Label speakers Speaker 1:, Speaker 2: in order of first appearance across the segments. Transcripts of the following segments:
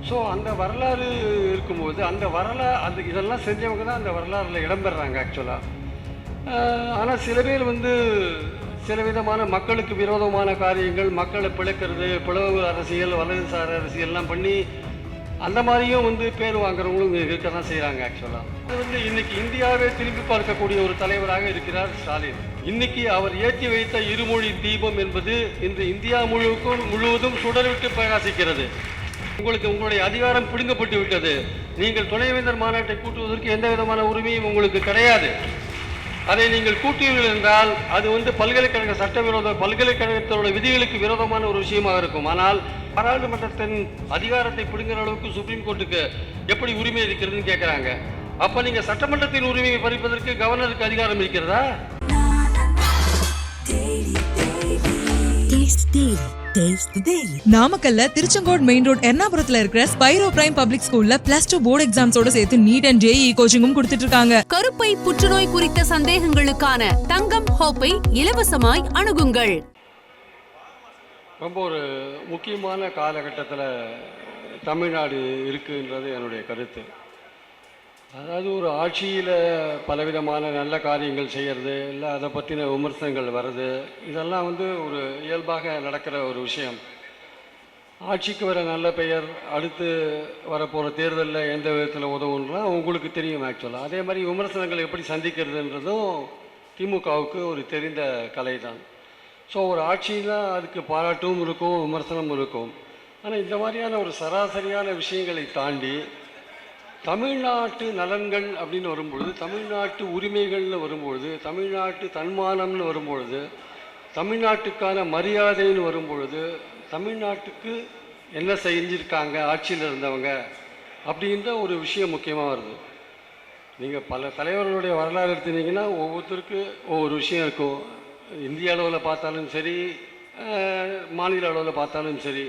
Speaker 1: So அந்த வரலாறு இருக்கும்போது அந்த இதெல்லாம் செஞ்சவங்க தான் அந்த வரலாறில் இடம்பெறாங்க ஆக்சுவலாக. ஆனால் சில பேர் சில விதமான மக்களுக்கு விரோதமான காரியங்கள், மக்களை பிளக்கிறது, பிளவு அரசியல், வலதுசார அரசியல்லாம் பண்ணி அந்த மாதிரியும் பேர் வாங்குறவங்களும் இருக்க தான் செய்கிறாங்க ஆக்சுவலாக. அது இன்னைக்கு இந்தியாவே திரும்பி பார்க்கக்கூடிய ஒரு தலைவராக இருக்கிறார் ஸ்டாலின். இன்னைக்கு அவர் ஏற்றி வைத்த இருமொழி தீபம் என்பது இன்று இந்தியா முழுவதும் சுடர்விட்டு பிரகாசிக்கிறது. உங்களுடைய அதிகாரம் பிடுங்கப்பட்டு விட்டது. நீங்கள் துணைவேந்தர் மாநாட்டை கூட்டுவதற்கு எந்த விதமான உரிமையும் உங்களுக்கு கிடையாது. அதை நீங்கள் கூட்டுவீர்கள் என்றால் அது பல்கலைக்கழக சட்டவிரோத பல்கலைக்கழகத்தோட விதிகளுக்கு விரோதமான ஒரு விஷயமாக இருக்கும். ஆனால் பாராளுமன்றத்தின் அதிகாரத்தை பிடுங்குற அளவுக்கு சுப்ரீம் கோர்ட்டுக்கு எப்படி உரிமை இருக்கிறதுன்னு கேட்குறாங்க. அப்போ நீங்கள் சட்டமன்றத்தின் உரிமையை பறிப்பதற்கு கவர்னருக்கு அதிகாரம் இருக்கிறதா?
Speaker 2: நாமக்கல்ல திருச்செங்கோடு மெயின் ரோட் எர்ணாபுரத்துல இருக்கிற ஸ்பைரோ பிரைம் பப்ளிக் ஸ்கூல்ல +2 போர்டு எக்ஸாம்ஸோட சேர்த்து நீட் அண்ட் ஜேஇ கோச்சிங்கும் கொடுத்துட்டு இருக்காங்க.
Speaker 3: கருப்பை புற்றுநோய் குறித்த சந்தேகங்களுக்கான தங்கம் ஹோப்பை இலவசமாய் அணுகுங்கள்.
Speaker 1: ரொம்ப ஒரு முக்கியமான காலகட்டத்தில் தமிழ்நாடு இருக்குன்றது என்னுடைய கருத்து. அதாவது ஒரு ஆட்சியில் பலவிதமான நல்ல காரியங்கள் செய்கிறது, இல்லை அதை பற்றின விமர்சனங்கள் வர்றது, இதெல்லாம் ஒரு இயல்பாக நடக்கிற ஒரு விஷயம். ஆட்சிக்கு வர நல்ல பெயர் அடுத்து வரப்போகிற தேர்தலில் எந்த விதத்தில் உதவுன்றலாம் உங்களுக்கு தெரியும் ஆக்சுவலாக. அதே மாதிரி விமர்சனங்கள் எப்படி சந்திக்கிறதுன்றதும் திமுகவுக்கு ஒரு தெரிந்த கலை தான். ஸோ ஒரு ஆட்சின்னா அதுக்கு பாராட்டும் இருக்கும், விமர்சனமும் இருக்கும். ஆனால் இந்த மாதிரியான ஒரு சராசரியான விஷயங்களை தாண்டி தமிழ்நாட்டு நலன்கள் அப்படின்னு வரும்பொழுது, தமிழ்நாட்டு உரிமைகள்னு வரும்பொழுது, தமிழ்நாட்டு தன்மானம்னு வரும்பொழுது, தமிழ்நாட்டுக்கான மரியாதைன்னு வரும்பொழுது, தமிழ்நாட்டுக்கு என்ன செஞ்சுருக்காங்க ஆட்சியில் இருந்தவங்க அப்படின்ற ஒரு விஷயம் முக்கியமாக வருது. நீங்கள் பல தலைவர்களுடைய வரலாறு எடுத்துனீங்கன்னா ஒவ்வொருத்தருக்கு ஒவ்வொரு விஷயம் இருக்கும். இந்திய அளவில் பார்த்தாலும் சரி, மாநில அளவில் பார்த்தாலும் சரி.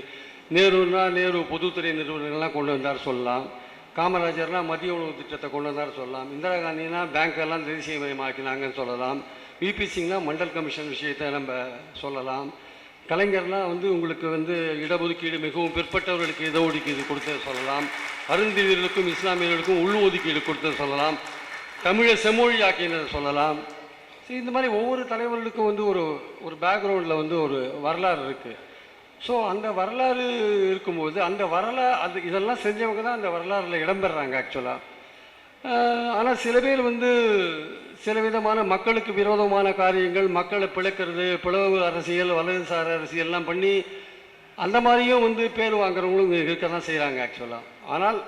Speaker 1: நேருன்னா நேரு பொதுத்துறை நிறுவனங்கள்லாம் கொண்டு வந்தார் சொல்லலாம். காமராஜர்னால் மதிய உணவு திட்டத்தை கொண்டு வந்தார் சொல்லலாம். இந்திரா காந்தினா பேங்க்கெல்லாம் தேசியமயமாக்கினாங்கன்னு சொல்லலாம். விபி சிங்னா மண்டல் கமிஷன் விஷயத்தை நம்ம சொல்லலாம். கலைஞர்னால் உங்களுக்கு இடஒதுக்கீடு மிகவும் பிற்பட்டவர்களுக்கு இடஒதுக்கீடு கொடுத்தது சொல்லலாம். அருந்ததியர்களுக்கும் இஸ்லாமியர்களுக்கும் உள் ஒதுக்கீடு கொடுத்தது சொல்லலாம். தமிழை செம்மொழி ஆக்கினதை சொல்லலாம். இந்த மாதிரி ஒவ்வொரு தலைவர்களுக்கும் ஒரு பேக்ரவுண்டில் ஒரு வரலாறு இருக்குது. ஸோ அந்த வரலாறு இருக்கும்போது இதெல்லாம் செஞ்சவங்க தான் அந்த வரலாறில் இடம்பெறாங்க ஆக்சுவலாக. ஆனால் சில பேர் சில விதமான மக்களுக்கு விரோதமான காரியங்கள், மக்களை பிளக்கிறது, பிளவு அரசியல், வலதுசார அரசியல்லாம் பண்ணி அந்த மாதிரியும் பேர் வாங்குறவங்களும் இருக்க தான் செய்கிறாங்க ஆக்சுவலாக. ஆனால்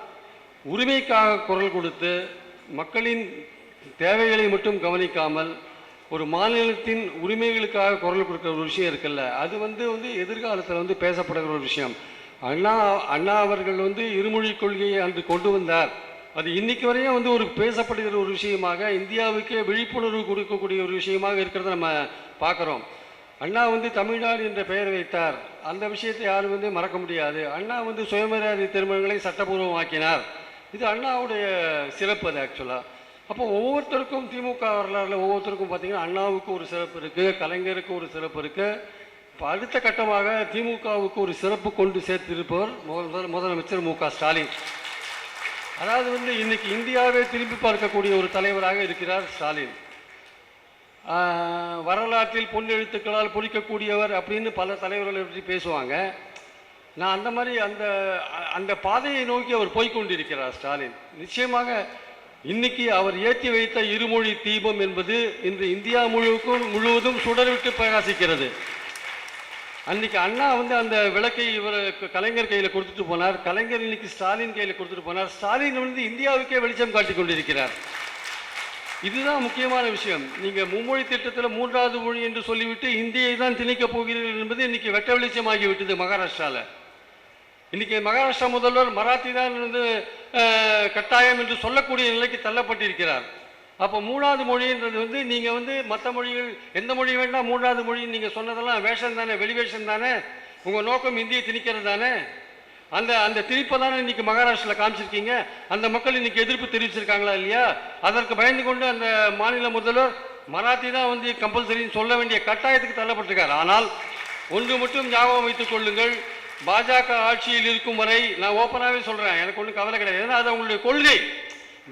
Speaker 1: உரிமைக்காக குரல் கொடுத்து மக்களின் தேவைகளை மட்டும் கவனிக்காமல் ஒரு மாநிலத்தின் உரிமைகளுக்காக குரல் கொடுக்குற ஒரு விஷயம் இருக்குல்ல, அது எதிர்காலத்தில் பேசப்படுகிற ஒரு விஷயம். அண்ணா அவர்கள் இருமொழி கொள்கையை அன்று கொண்டு வந்தார். அது இன்னைக்கு வரையும் ஒரு பேசப்படுகிற ஒரு விஷயமாக, இந்தியாவுக்கு விழிப்புணர்வு கொடுக்கக்கூடிய ஒரு விஷயமாக இருக்கிறத நம்ம பார்க்குறோம். அண்ணா தமிழ்நாடு என்ற பெயர் வைத்தார். அந்த விஷயத்தை யாரும் மறக்க முடியாது. அண்ணா சுயமரியாதை திருமணங்களை சட்டபூர்வமாக்கினார். இது அண்ணாவுடைய சிறப்பு அது ஆக்சுவலாக. அப்போ ஒவ்வொருத்தருக்கும் திமுக வரலாறுல ஒவ்வொருத்தருக்கும் பார்த்தீங்கன்னா அண்ணாவுக்கு ஒரு சிறப்பு இருக்குது, கலைஞருக்கு ஒரு சிறப்பு இருக்குது. இப்போ அடுத்த கட்டமாக திமுகவுக்கு ஒரு சிறப்பு கொண்டு சேர்த்திருப்பவர் முதலமைச்சர் மு க ஸ்டாலின். அதாவது இன்னைக்கு இந்தியாவே திரும்பி பார்க்கக்கூடிய ஒரு தலைவராக இருக்கிறார் ஸ்டாலின். வரலாற்றில் பொன்னெழுத்துக்களால் பொறிக்கக்கூடியவர் அப்படின்னு பல தலைவர்களை பற்றி பேசுவாங்க. நான் அந்த மாதிரி அந்த பாதையை நோக்கி அவர் போய்கொண்டிருக்கிறார் ஸ்டாலின். நிச்சயமாக இன்னைக்கு அவர் ஏற்றி வைத்த இருமொழி தீபம் என்பது இன்று இந்தியா முழுவதும் சுடர்விட்டு பிரகாசிக்கிறது. அன்னைக்கு அண்ணா அந்த விளக்கை கலைஞர் கையில் கொடுத்துட்டு போனார். கலைஞர் இன்னைக்கு ஸ்டாலின் கையில் கொடுத்துட்டு போனார். ஸ்டாலின் இந்தியாவுக்கே வெளிச்சம் காட்டி கொண்டிருக்கிறார். இதுதான் முக்கியமான விஷயம். நீங்கள் மும்மொழி திட்டத்தில் 3வது மொழி என்று சொல்லிவிட்டு இந்தியை தான் திணிக்கப் போகிறீர்கள் என்பது இன்னைக்கு வெட்ட வெளிச்சமாகிவிட்டது மகாராஷ்டிராவில். இன்றைக்கி மகாராஷ்டிரா முதல்வர் மராத்தி தான் கட்டாயம் என்று சொல்லக்கூடிய நிலைக்கு தள்ளப்பட்டிருக்கிறார். அப்போ 3வது மொழின்றது நீங்கள் மற்ற மொழிகள் எந்த மொழி வேண்டாம் 3வது மொழின்னு நீங்கள் சொன்னதெல்லாம் வேஷம் தானே, வெளிவேஷம் தானே. உங்கள் நோக்கம் இந்தியை திணிக்கிறது தானே. அந்த திணிப்பை தானே இன்றைக்கி மகாராஷ்டிராவில் காமிச்சிருக்கீங்க. அந்த மக்கள் இன்றைக்கி எதிர்ப்பு தெரிவிச்சிருக்காங்களா இல்லையா? அதற்கு பயந்து கொண்டு அந்த மாநில முதல்வர் மராத்தி தான் கம்பல்சரின்னு சொல்ல வேண்டிய கட்டாயத்துக்கு தள்ளப்பட்டிருக்கார். ஆனால் ஒன்று மட்டும் ஞாபகம் வைத்துக் கொள்ளுங்கள், பாஜக ஆட்சியில் இருக்கும் வரை நான் ஓப்பனாகவே சொல்கிறேன், எனக்கு ஒன்றும் கவலை கிடையாது. ஏன்னா அது அவங்களுடைய கொள்கை,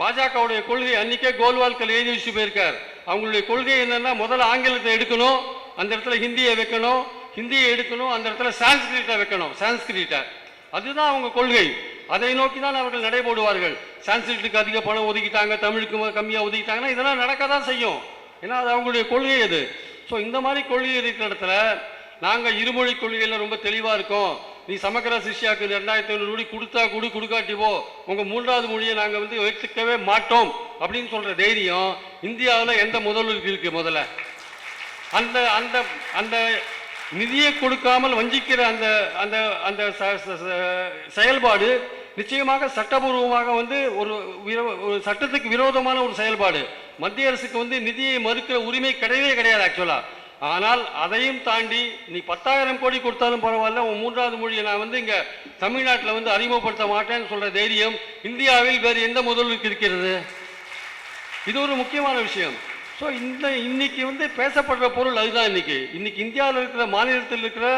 Speaker 1: பாஜகவுடைய கொள்கை. அன்றைக்கே கோல்வால்கர் எழுதி வச்சு போயிருக்கார். அவங்களுடைய கொள்கை என்னென்னா, முதல்ல ஆங்கிலத்தை எடுக்கணும், அந்த இடத்துல ஹிந்தியை வைக்கணும், ஹிந்தியை எடுக்கணும், அந்த இடத்துல சான்ஸ்கிரிட்டை வைக்கணும், சான்ஸ்கிரிட்டை. அதுதான் அவங்க கொள்கை. அதை நோக்கி தான் அவர்கள் நடைபோடுவார்கள். சான்ஸ்கிரிட்டுக்கு அதிக பணம் ஒதுக்கிட்டாங்க, தமிழுக்கு கம்மியாக ஒதுக்கிட்டாங்கன்னா இதெல்லாம் நடக்க தான் செய்யும். ஏன்னா அது அவங்களுடைய கொள்கை அது. ஸோ இந்த மாதிரி கொள்கை இருக்கிற இடத்துல நாங்கள் இருமொழி கொள்கையில் ரொம்ப தெளிவாக இருக்கோம். நீ சமக்கர சிஷ்யாவுக்கு 2500 கோடி கொடுத்தா கொடுக்காட்டிவோ உங்கள் 3வது மொழியை நாங்கள் வந்து எடுத்துக்கவே மாட்டோம் அப்படின்னு சொல்கிற தைரியம் இந்தியாவில் எந்த முதல்வருக்கு இருக்குது? முதல்ல அந்த அந்த அந்த நிதியை கொடுக்காமல் வஞ்சிக்கிற அந்த அந்த அந்த செயல்பாடு நிச்சயமாக சட்டபூர்வமாக வந்து ஒரு சட்டத்துக்கு விரோதமான ஒரு செயல்பாடு. மத்திய அரசுக்கு வந்து நிதியை மறுக்கிற உரிமை கிடையவே கிடையாது ஆக்சுவலாக. ஆனால் அதையும் தாண்டி நீ 10,000 கோடி கொடுத்தாலும் பரவாயில்ல, உன் 3வது மொழியை நான் வந்து இங்கே தமிழ்நாட்டில் வந்து அறிமுகப்படுத்த மாட்டேன்னு சொல்கிற தைரியம் இந்தியாவில் வேறு எந்த முதல்வருக்கு இருக்கிறது? இது ஒரு முக்கியமான விஷயம். ஸோ இன்னைக்கு வந்து பேசப்படுற பொருள் அதுதான். இன்னைக்கு இந்தியாவில் இருக்கிற மாநிலத்தில் இருக்கிற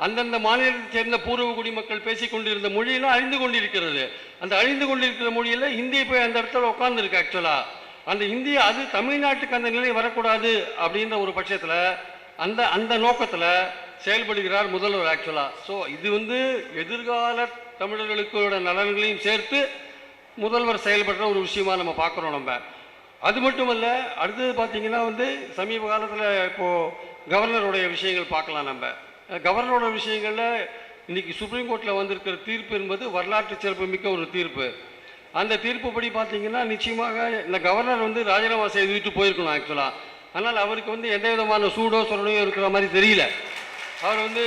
Speaker 1: அந்தந்த மாநிலத்தை சேர்ந்த பூர்வ குடிமக்கள் பேசிக்கொண்டிருந்த மொழியெல்லாம் அழிந்து கொண்டிருக்கிறது. அந்த அழிந்து கொண்டிருக்கிற மொழியில் ஹிந்தி போய் அந்த இடத்துல உட்கார்ந்துருக்கு ஆக்சுவலாக. அந்த ஹிந்தி அது தமிழ்நாட்டுக்கு அந்த நிலை வரக்கூடாது அப்படின்ற ஒரு பட்சத்தில் அந்த அந்த நோக்கத்தில் செயல்படுகிறார் முதல்வர் ஆக்சுவலாக. ஸோ இது வந்து எதிர்கால தமிழர்களுக்கோட நலன்களையும் சேர்த்து முதல்வர் செயல்படுற ஒரு விஷயமா நம்ம பார்க்குறோம். நம்ம அது மட்டுமல்ல, அடுத்தது பார்த்தீங்கன்னா வந்து சமீப காலத்தில் இப்போது கவர்னருடைய விஷயங்கள் பார்க்கலாம். நம்ம கவர்னரோட விஷயங்களில் இன்றைக்கி சுப்ரீம் கோர்ட்டில் வந்திருக்கிற தீர்ப்பு என்பது வரலாற்று சிறப்புமிக்க ஒரு தீர்ப்பு. அந்த தீர்ப்புப்படி பார்த்தீங்கன்னா நிச்சயமாக இந்த கவர்னர் வந்து ராஜினாமா செய்துவிட்டு போயிருக்கணும் ஆக்சுவலாக. ஆனால் அவருக்கு வந்து எந்த விதமான சூடோ சொரணையோ இருக்கிற மாதிரி தெரியல. அவர் வந்து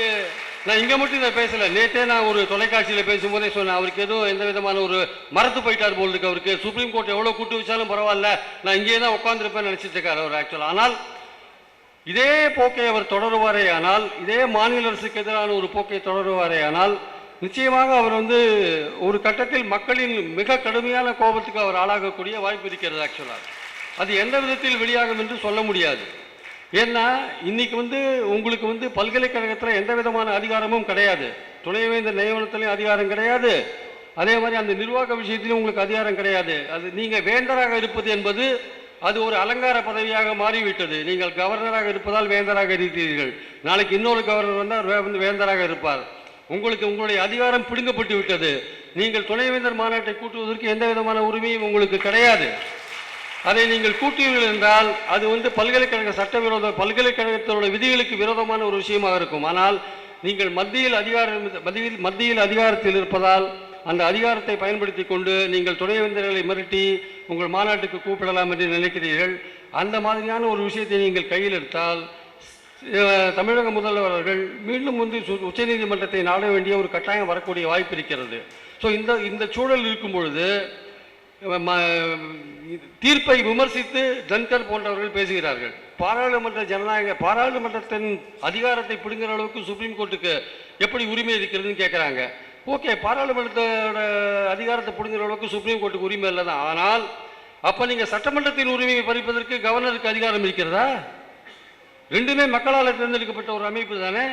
Speaker 1: நான் இங்கே மட்டும் இதை பேசலை, நேற்றே நான் ஒரு தொலைக்காட்சியில் பேசும்போதே சொன்னேன், அவருக்கு எதுவும் எந்த விதமான ஒரு மறத்து போயிட்டார் போல் இருக்கு. அவருக்கு சுப்ரீம் கோர்ட் எவ்வளோ கூட்டு வச்சாலும் பரவாயில்ல, நான் இங்கேயே தான் உட்காந்துருப்பேன்னு நினச்சிட்டு இருக்கார் அவர் ஆக்சுவலாக. ஆனால் இதே போக்கை அவர் தொடருவாரே ஆனால், இதே மாநில அரசுக்கு எதிரான ஒரு போக்கை தொடருவாரே ஆனால் நிச்சயமாக அவர் வந்து ஒரு கட்டத்தில் மக்களின் மிக கடுமையான கோபத்துக்கு அவர் ஆளாகக்கூடிய வாய்ப்பு இருக்கிறது ஆக்சுவலாக. அது எந்த விதத்தில் வெளியாகும் என்று சொல்ல முடியாது. ஏன்னா இன்னைக்கு வந்து உங்களுக்கு வந்து பல்கலைக்கழகத்தில் எந்த விதமான அதிகாரமும் கிடையாது, துணைவேந்தர் நியமனத்திலையும் அதிகாரம் கிடையாது, அதே மாதிரி அந்த நிர்வாக விஷயத்திலும் உங்களுக்கு அதிகாரம் கிடையாது. அது நீங்கள் வேந்தராக இருப்பது என்பது அது ஒரு அலங்கார பதவியாக மாறிவிட்டது. நீங்கள் கவர்னராக இருப்பதால் வேந்தராக இருக்கிறீர்கள், நாளைக்கு இன்னொரு கவர்னர் வந்தால் வந்து வேந்தராக இருப்பார். உங்களுக்கு உங்களுடைய அதிகாரம் பிடுங்கப்பட்டு விட்டது. நீங்கள் துணைவேந்தர் மாநாட்டை கூட்டுவதற்கு எந்த விதமான உரிமையும் உங்களுக்கு கிடையாது. அதை நீங்கள் கூட்டுவீர்கள் என்றால் அது வந்து பல்கலைக்கழக சட்டவிரோத பல்கலைக்கழகத்தோட விதிகளுக்கு விரோதமான ஒரு விஷயமாக இருக்கும். ஆனால் நீங்கள் மத்தியில் அதிகாரத்தில் இருப்பதால் அந்த அதிகாரத்தை பயன்படுத்தி கொண்டு நீங்கள் துணைவேந்தர்களை மிரட்டி உங்கள் மாநாட்டுக்கு கூப்பிடலாம் என்று நினைக்கிறீர்கள். அந்த மாதிரியான ஒரு விஷயத்தை நீங்கள் கையில் எடுத்தால் தமிழக முதல்வர் அவர்கள் மீண்டும் வந்து உச்சநீதிமன்றத்தை நாட வேண்டிய ஒரு கட்டாயம் வரக்கூடிய வாய்ப்பு இருக்கிறது. ஸோ இந்த சூழல் இருக்கும் பொழுது தீர்ப்பை விமர்சித்து தன்கர் போன்றவர்கள் பேசுகிறார்கள். பாராளுமன்றத்தின் அதிகாரத்தை பிடுங்குற அளவுக்கு சுப்ரீம் கோர்ட்டுக்கு எப்படி உரிமை இருக்கிறதுன்னு கேட்குறாங்க. ஓகே, பாராளுமன்றத்தோட அதிகாரத்தை பிடுங்குற அளவுக்கு சுப்ரீம் கோர்ட்டுக்கு உரிமை இல்லை தான். ஆனால் அப்போ நீங்கள் சட்டமன்றத்தின் உரிமையை பறிப்பதற்கு கவர்னருக்கு அதிகாரம் இருக்கிறதா? ரெண்டுமே மக்களால் தேர்ந்தெடுக்கப்பட்ட ஒரு அமைப்பு தானே.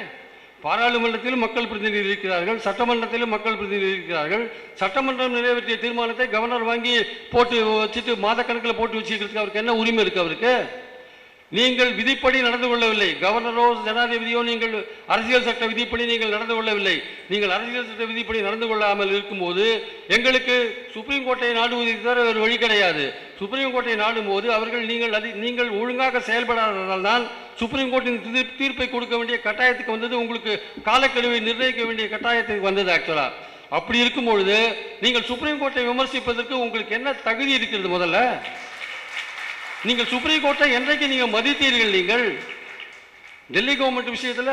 Speaker 1: பாராளுமன்றத்திலும் மக்கள் பிரதிநிதி இருக்கிறார்கள், சட்டமன்றத்திலும் மக்கள் பிரதிநிதி இருக்கிறார்கள். சட்டமன்றம் நிறைவேற்றிய தீர்மானத்தை கவர்னர் வாங்கி போட்டு வச்சுட்டு மாதக்கணக்கில் போட்டு வச்சுக்கிறதுக்கு அவருக்கு என்ன உரிமை இருக்குது? அவருக்கு நீங்கள் விதிப்படி நடந்து கொள்ளவில்லை. கவர்னரோ ஜனாதிபதியோ நீங்கள் அரசியல் சட்ட விதிப்படி நீங்கள் நடந்து கொள்ளவில்லை. நீங்கள் அரசியல் சட்ட விதிப்படி நடந்து கொள்ளாமல் இருக்கும்போது எங்களுக்கு சுப்ரீம் கோர்ட்டை நாடுவதை தவிர வேறு வழி கிடையாது. சுப்ரீம் கோர்ட்டை நாடும் போது அவர்கள் நீங்கள் ஒழுங்காக செயல்படாததால் தான் சுப்ரீம் கோர்ட்டின் தீர்ப்பை கொடுக்க வேண்டிய கட்டாயத்துக்கு வந்தது. உங்களுக்கு காலக்கெடுவை நிர்ணயிக்க வேண்டிய கட்டாயத்துக்கு வந்தது ஆக்சுவலாக. அப்படி இருக்கும்பொழுது நீங்கள் சுப்ரீம் கோர்ட்டை விமர்சிப்பதற்கு உங்களுக்கு என்ன தகுதி இருக்கிறது? முதல்ல நீங்கள் சுப்ரீம் கோர்ட்டை என்றைக்கு நீங்கள் மதித்தீர்கள்? நீங்கள் டெல்லி கவர்மெண்ட் விஷயத்தில்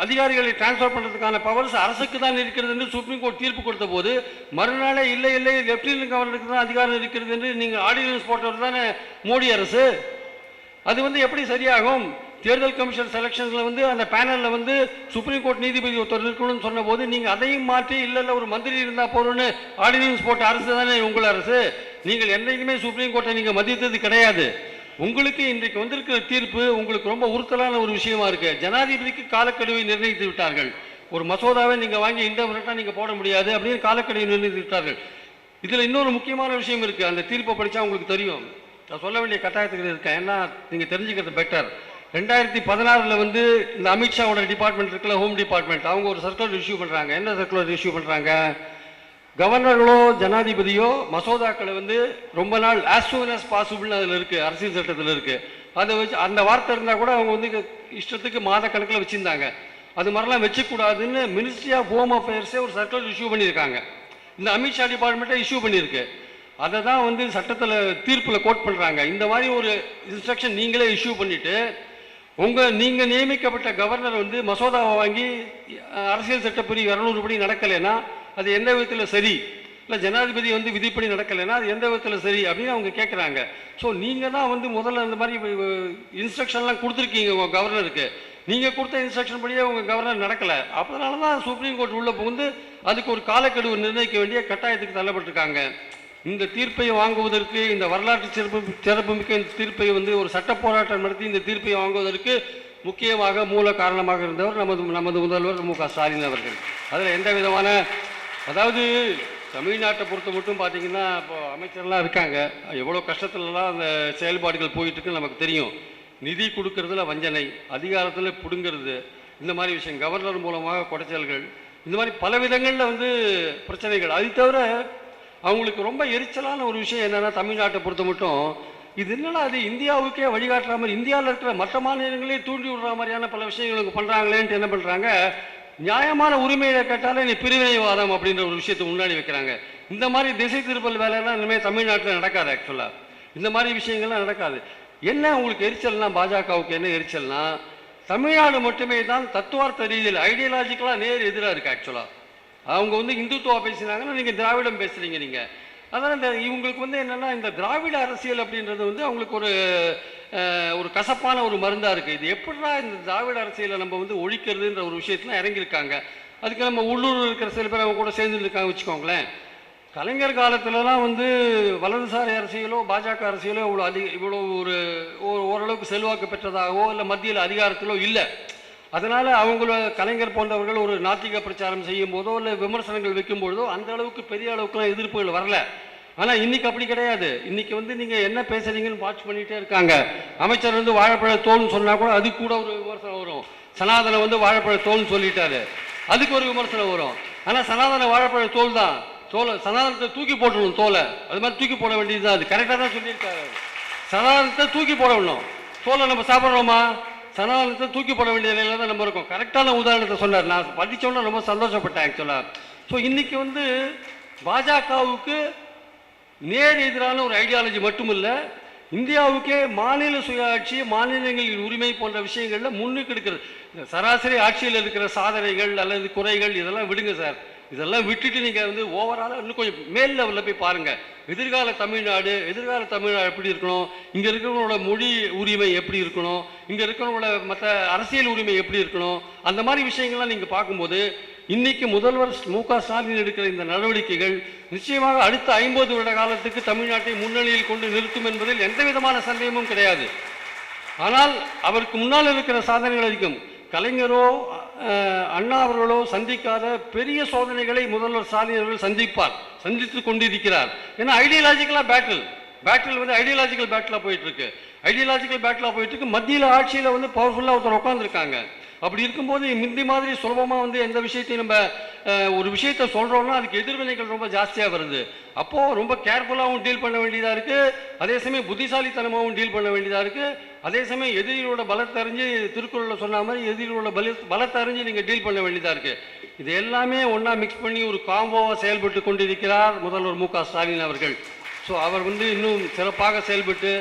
Speaker 1: அதிகாரிகளை டிரான்ஸ்ஃபர் பண்ணுறதுக்கான பவர்ஸ் அரசுக்கு தான் இருக்கிறது என்று சுப்ரீம் கோர்ட் தீர்ப்பு கொடுத்த போது மறுநாளே இல்லை லெப்டினன்ட் கவர்னருக்கு தான் அதிகாரம் இருக்கிறது என்று நீங்கள் ஆர்டினன்ஸ் போட்டவர் தானே மோடி அரசு. அது வந்து எப்படி சரியாகும்? தேர்தல் கமிஷன் செலெக்ஷன்ஸில் வந்து அந்த பேனலில் வந்து சுப்ரீம் கோர்ட் நீதிபதி ஒருத்தர் இருக்கணும்னு சொன்ன போது நீங்கள் அதையும் மாற்றி இல்லை ஒரு மந்திரி இருந்தால் போகிறோன்னு ஆர்டினன்ஸ் போட்ட அரசு தானே உங்கள் அரசு. நீங்கள் என்றைக்குமே சுப்ரீம் கோர்ட்டை நீங்கள் மதித்தது கிடையாது. உங்களுக்கு இன்றைக்கு வந்திருக்கிற தீர்ப்பு உங்களுக்கு ரொம்ப உறுத்தலான ஒரு விஷயமா இருக்கு. ஜனாதிபதிக்கு காலக்கெடுவை நிர்ணயித்து விட்டார்கள். ஒரு மசோதாவை நீங்கள் வாங்கி இன்டெஃபினிட்டாக நீங்கள் போட முடியாது அப்படின்னு காலக்கெடுவை நிர்ணயித்தார்கள். இதில் இன்னொரு முக்கியமான விஷயம் இருக்குது. அந்த தீர்ப்பை படித்தா உங்களுக்கு தெரியும். நான் சொல்ல வேண்டிய கட்டாயத்துக்கு இருக்கேன். ஏன்னா நீங்கள் தெரிஞ்சுக்கிறது பெட்டர். 2016 வந்து இந்த அமித்ஷாவோட டிபார்ட்மெண்ட் இருக்குல்ல, ஹோம் டிபார்ட்மெண்ட், அவங்க ஒரு சர்க்குலர் இஷ்யூ பண்ணுறாங்க. என்ன சர்க்குலர் இஷ்யூ பண்ணுறாங்க? கவர்னர்களோ ஜனாதிபதியோ மசோதாக்களை வந்து ரொம்ப நாள் ஆஸ் சூன் ஆஸ் பாசிபிள்னு அதில் இருக்குது, அரசியல் சட்டத்தில் இருக்குது. அதை வச்சு அந்த வார்த்தை இருந்தால் கூட அவங்க வந்து இஷ்டத்துக்கு மாத கணக்கில் வச்சுருந்தாங்க. அது மாதிரிலாம் வச்சுக்கூடாதுன்னு மினிஸ்ட்ரி ஆஃப் ஹோம் அஃபேர்ஸே ஒரு சர்க்குலர் இஷ்யூ பண்ணியிருக்காங்க. இந்த அமித்ஷா டிபார்ட்மெண்ட்டை இஷ்யூ பண்ணியிருக்கு. அதை தான் வந்து சட்டத்தில் தீர்ப்பில் கோட் பண்ணுறாங்க. இந்த மாதிரி ஒரு இன்ஸ்ட்ரக்ஷன் நீங்களே இஷ்யூ பண்ணிவிட்டு நீங்கள் நியமிக்கப்பட்ட கவர்னர் வந்து மசோதாவை வாங்கி அரசியல் சட்டப்படி 200 படி நடக்கலைன்னா அது எந்த விதத்தில் சரி, இல்லை ஜனாதிபதி வந்து விதிப்படி நடக்கலைன்னா அது எந்த விதத்தில் சரி அப்படின்னு அவங்க கேட்குறாங்க. ஸோ நீங்கள் தான் வந்து முதல்ல அந்த மாதிரி இன்ஸ்ட்ரக்ஷன்லாம் கொடுத்துருக்கீங்க உங்கள் கவர்னருக்கு. நீங்கள் கொடுத்த இன்ஸ்ட்ரக்ஷன் படியே உங்கள் கவர்னர் நடக்கலை. அதனால தான் சுப்ரீம் கோர்ட் உள்ள புகுந்து அதுக்கு ஒரு காலக்கெடுவை நிர்ணயிக்க வேண்டிய கட்டாயத்துக்கு தள்ளப்பட்டிருக்காங்க. இந்த தீர்ப்பை வாங்குவதற்கு, இந்த வரலாற்று சிறப்புமிக்க இந்த தீர்ப்பை வந்து ஒரு சட்ட போராட்டம் நடத்தி இந்த தீர்ப்பை வாங்குவதற்கு முக்கியமாக மூல காரணமாக இருந்தவர் நமது முதல்வர் மு.க. ஸ்டாலின் அவர்கள். அதில் எந்த விதமான, அதாவது தமிழ்நாட்டை பொறுத்த மட்டும் பார்த்தீங்கன்னா இப்போ அமைச்சர்லாம் இருக்காங்க, எவ்வளோ கஷ்டத்துலலாம் அந்த செயல்பாடுகள் போயிட்டுருக்குன்னு நமக்கு தெரியும். நிதி கொடுக்கறதுல வஞ்சனை, அதிகாரத்தில் பிடுங்கிறது, இந்த மாதிரி விஷயம், கவர்னர் மூலமாக குடைச்சல்கள், இந்த மாதிரி பல விதங்களில் வந்து பிரச்சனைகள். அது தவிர அவங்களுக்கு ரொம்ப எரிச்சலான ஒரு விஷயம் என்னென்னா, தமிழ்நாட்டை பொறுத்த மட்டும் இது என்னன்னா அது இந்தியாவுக்கே வழிகாட்டுற மாதிரி, இந்தியாவில் இருக்கிற மற்ற மாநிலங்களே தூண்டி விடுற மாதிரியான பல விஷயங்களுக்கு பண்ணுறாங்களேன்ட்டு என்ன பண்ணுறாங்க, நியாயமான உரிமையை கேட்டாலே நீ பிரிவினைவாதம் அப்படின்ற ஒரு விஷயத்தை முன்னாடி வைக்கிறாங்க. இந்த மாதிரி திசை திருப்பல் வேலையெல்லாம் இனிமேல் தமிழ்நாட்டில் நடக்காது. ஆக்சுவலாக இந்த மாதிரி விஷயங்கள்லாம் நடக்காது. என்ன உங்களுக்கு எரிச்சல்னா, பாஜகவுக்கு என்ன எரிச்சல்னா, தமிழ்நாடு மட்டுமே தான் தத்துவார்த்த ரீதியில் ஐடியாலஜிக்கலாக நேர் எதிராக இருக்குது. ஆக்சுவலாக அவங்க வந்து இந்துத்துவா பேசினாங்கன்னா நீங்கள் திராவிடம் பேசுகிறீங்க நீங்கள். அதனால் இந்த இவங்களுக்கு வந்து என்னென்னா, இந்த திராவிட அரசியல் அப்படின்றது வந்து அவங்களுக்கு ஒரு கசப்பான ஒரு மருந்தாக இருக்குது. இது எப்படின்னா இந்த திராவிட அரசியலை நம்ம வந்து ஒழிக்கிறதுன்ற ஒரு விஷயத்துல இறங்கியிருக்காங்க. அதுக்கு நம்ம உள்ளூர் இருக்கிற சில பேர் அவங்க கூட சேர்ந்துருக்காங்க வச்சுக்கோங்களேன். கலைஞர் காலத்துலலாம் வந்து வலதுசாரி அரசியலோ பாஜக அரசியலோ இவ்வளோ ஓரளவுக்கு செல்வாக்கு பெற்றதாகவோ இல்லை மத்தியில் அதிகாரத்திலோ இல்லை. அதனால் அவங்கள கலைஞர் போன்றவர்கள் ஒரு நாத்திக பிரச்சாரம் செய்யும் போதோ இல்லை விமர்சனங்கள் வைக்கும் பொழுதோ அந்த அளவுக்கு பெரிய அளவுக்குலாம் எதிர்ப்புகள் வரல. ஆனால் இன்றைக்கி அப்படி கிடையாது. இன்றைக்கி வந்து நீங்கள் என்ன பேசுகிறீங்கன்னு வாட்ச் பண்ணிகிட்டே இருக்காங்க. அமைச்சர் வந்து வாழைப்பழ தோல்னு சொன்னால் கூட அதுக்கு கூட ஒரு விமர்சனம் வரும். சனாதனை வந்து வாழைப்பழ தோல்னு சொல்லிட்டாரு, அதுக்கு ஒரு விமர்சனம் வரும். ஆனால் சனாதன வாழைப்பழ தோல் தான், சனாதனத்தை தூக்கி போட்டுடணும் தோலை, அது மாதிரி தூக்கி போட வேண்டியது தான். அது கரெக்டாக தான் சொல்லியிருக்காரு. சனாதனத்தை தூக்கி போட விடணும், தோலை நம்ம சாப்பிட்றோமா, சனாதனத்தை தூக்கி போட வேண்டிய நிலையில தான் நம்ம இருக்கோம். கரெக்டான உதாரணத்தை சொன்னார். நான் படித்தோன்னா ரொம்ப சந்தோஷப்பட்டேன் ஆக்சுவலாக. ஸோ இன்றைக்கி வந்து பாஜகவுக்கு நேர் எதிரான ஒரு ஐடியாலஜி மட்டும் இல்லை, இந்தியாவுக்கே மாநில சுயாட்சி, மாநிலங்களின் உரிமை போன்ற விஷயங்களில் முன்னுக்கு எடுக்கிறது. சராசரி ஆட்சியில் இருக்கிற சாதனைகள் அல்லது குறைகள் இதெல்லாம் விடுங்க சார். இதெல்லாம் விட்டுட்டு நீங்கள் வந்து ஓவராலாக இன்னும் கொஞ்சம் மேல் லெவலில் போய் பாருங்கள். எதிர்கால தமிழ்நாடு எப்படி இருக்கணும், இங்கே இருக்கிறவங்களோட மொழி உரிமை எப்படி இருக்கணும், இங்கே இருக்கிறவங்களோட மற்ற அரசியல் உரிமை எப்படி இருக்கணும், அந்த மாதிரி விஷயங்கள்லாம் நீங்கள் பார்க்கும்போது இன்னைக்கு முதல்வர் மு.க. ஸ்டாலின் எடுக்கிற இந்த நடவடிக்கைகள் நிச்சயமாக அடுத்த 50 வருட காலத்துக்கு தமிழ்நாட்டை முன்னணியில் கொண்டு நிறுத்தும் என்பதில் எந்த விதமான சந்தேகமும் கிடையாது. ஆனால் அவருக்கு முன்னால் இருக்கிற சாதனைகள் அதிகம். கலைஞரோ அண்ணா அவர்களோ சந்திக்காத பெரிய சோதனைகளை முதல்வர் ஸ்டாலின் அவர்கள் சந்தித்து கொண்டிருக்கிறார். ஏன்னா ஐடியாலஜிக்கலாக பேட்டில் வந்து ஐடியாலஜிக்கல் பேட்டிலாக போயிட்டு இருக்கு. மத்தியில் ஆட்சியில் வந்து பவர்ஃபுல்லாக ஒருத்தர் உட்காந்துருக்காங்க. அப்படி இருக்கும்போது முந்தி மாதிரி சுலபமாக வந்து எந்த விஷயத்தையும் நம்ம ஒரு விஷயத்தை சொல்கிறோம்னா அதுக்கு எதிர்வினைகள் ரொம்ப ஜாஸ்தியாக வருது. அப்போது ரொம்ப கேர்ஃபுல்லாகவும் டீல் பண்ண வேண்டியதாக இருக்குது, அதே சமயம் புத்திசாலித்தனமாகவும் டீல் பண்ண வேண்டியதாக இருக்குது. அதே சமயம் எதிரியோட பலத்தை அறிஞ்சு, திருக்குறளில் சொன்ன மாதிரி எதிரியோட பலத்தை அறிஞ்சு நீங்கள் டீல் பண்ண வேண்டியதாக இருக்குது. இது எல்லாமே ஒன்றா மிக்ஸ் பண்ணி ஒரு காம்போவாக செயல்பட்டு கொண்டிருக்கிறார் முதல்வர் மு.க. ஸ்டாலின் அவர்கள். ஸோ அவர் வந்து இன்னும் சிறப்பாக செயல்பட்டு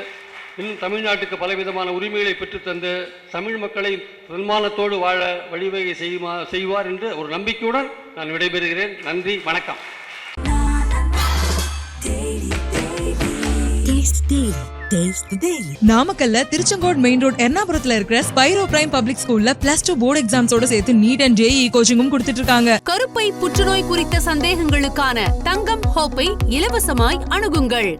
Speaker 1: இன்னும் தமிழ்நாட்டுக்கு பலவிதமான உரிமைகளை பெற்றுத்தந்து தமிழ் மக்களை சன்மானத்தோடு வாழ வழிவகை செய்வார் என்று ஒரு நம்பிக்கையுடன் நான் விடைபெறுகிறேன். நன்றி, வணக்கம்.
Speaker 2: நாமக்கல்ல திருச்செங்கோடு மெயின் ரோட் எர்ணாபுரத்துல இருக்கிற ஸ்பைரோ பிரைம் பப்ளிக் ஸ்கூல்ல +2 போர்டு எக்ஸாம்ஸோட சேர்த்து நீட் அண்ட் JEE கோச்சிங்கும் கொடுத்துட்டு இருக்காங்க.
Speaker 3: கருப்பை புற்றுநோய் குறித்த சந்தேகங்களுக்கான தங்கம் ஹோப்பை இலவசமாய் அணுகுங்கள்.